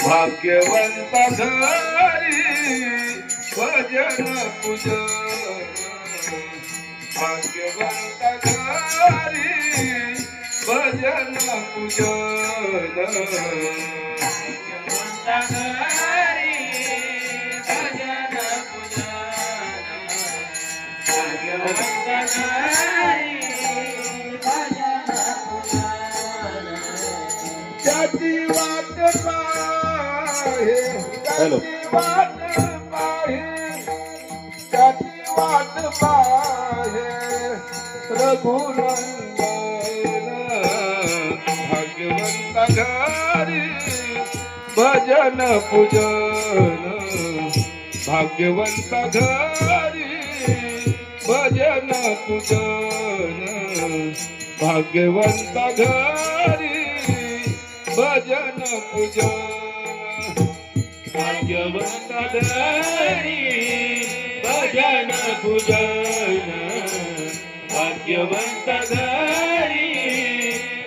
भाग्यवंत घरी भजन पूजन भाग्यवंत घरी भजन पूजन भाग्यवंत घरी भजन पूजन भाग्यवंत घरी भजन पूजन त्याची वाट पाहे त्याची वाट पाहे त्याची वाट पाहे रघुनंदन भाग्यवंत घरी भजन पूजन भाग्यवंत घरी भजन पूजन भाग्यवंत घरी भजन पूजन भाग्यवंत घरी भजन पूजन भाग्यवंत घरी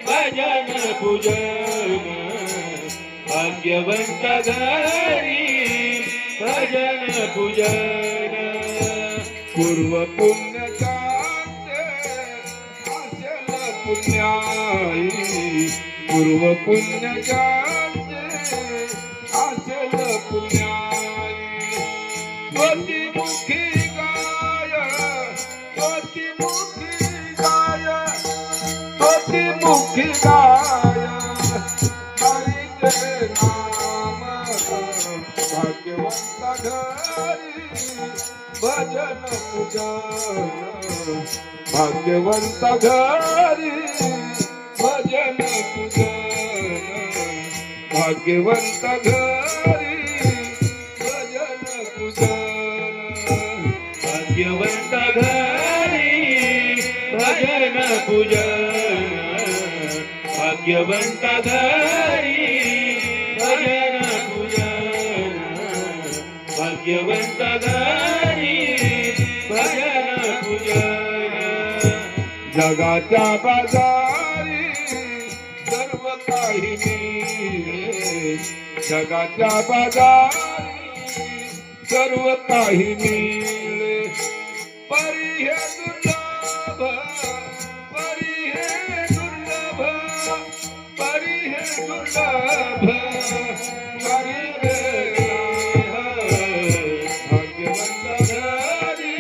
भजन पूजन भाग्यवंत घरी भजन पूजन पूर्व पुण्य अचल पुण्याई पूर्व पुण्य अचल पुण्याई ज्योतिमुखी गाय ज्योतिमुखी गाय ज्योतिमुखी गाय हरि के नाम भाग्यवंत घरी भजन पूजन भाग्यवंत घरी भजन पूजन भाग्यवंत घरी भजन पूजन भाग्यवंत घरी भजन पूजन भाग्यवंत घरी भजन पूजन भाग्यवंत घरी भजन पूजन जगाच्या बाजारी सर्व काही मिळे जगाच्या बाजारी सर्व काही मिळे परी हे दुर्लभ परी हे दुर्लभ परी हे दुर्लभ परी रे भाग्यवंत घरी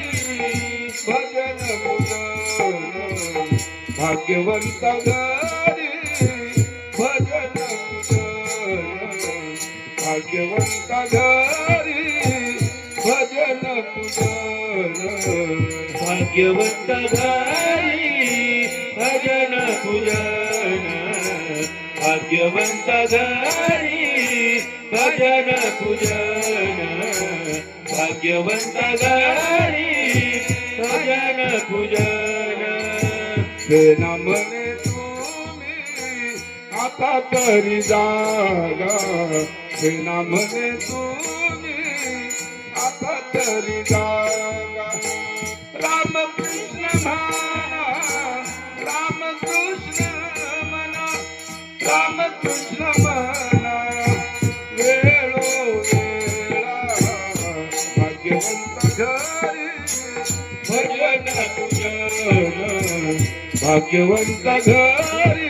भजन पूजन भाग्यवंत घरी भजन पूजन भाग्यवंत घरी भजन पूजन भाग्यवंत घरी भजन पूजन भाग्यवंत घरी भजन पूजन भाग्यवंत घरी भजन पूजन हे नामने तुम्ही आता तरी जागा हे नामने तुम्ही आता तरी जागा रामकृष्ण म्हणा रामकृष्ण म्हणा रामकृष्ण म्हणा वेळोवेळा भाग्यवंत घरी भजन पूजन भाग्यवंत घरी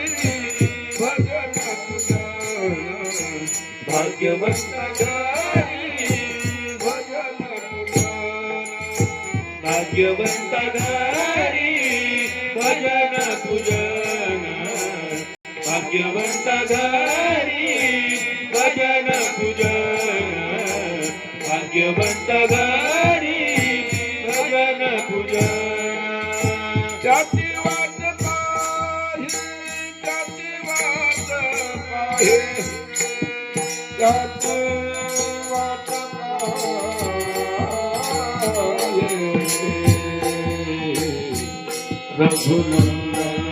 भजन पूजन भाग्यवंत घरी भजन पूजन भाग्यवंत घरी भजन पूजन भाग्यवंत घरी भजन पूजन भाग्यवंत घरी भजन पूजन त्याची वाट पाहे त्याची वाट पाहे त्याची वाट पाहे रघुनंदन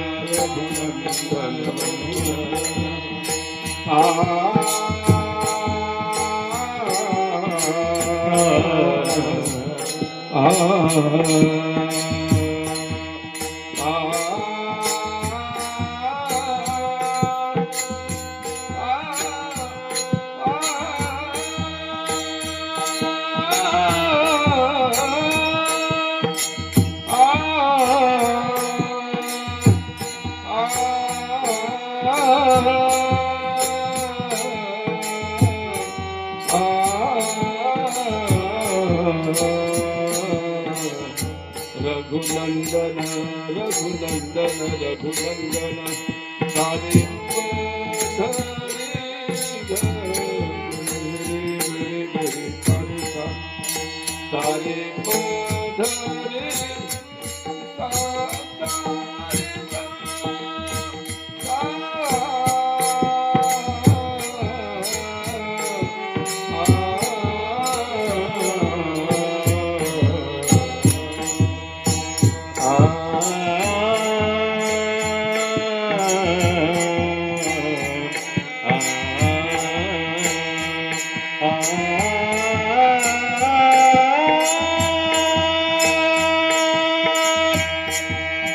रघुनंदन रघुनंदन रघुनंदन सारे सारे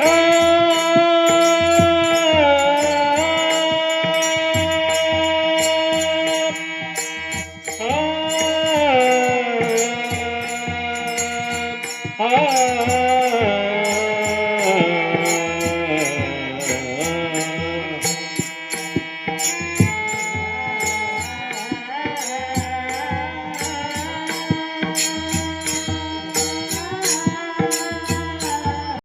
Ah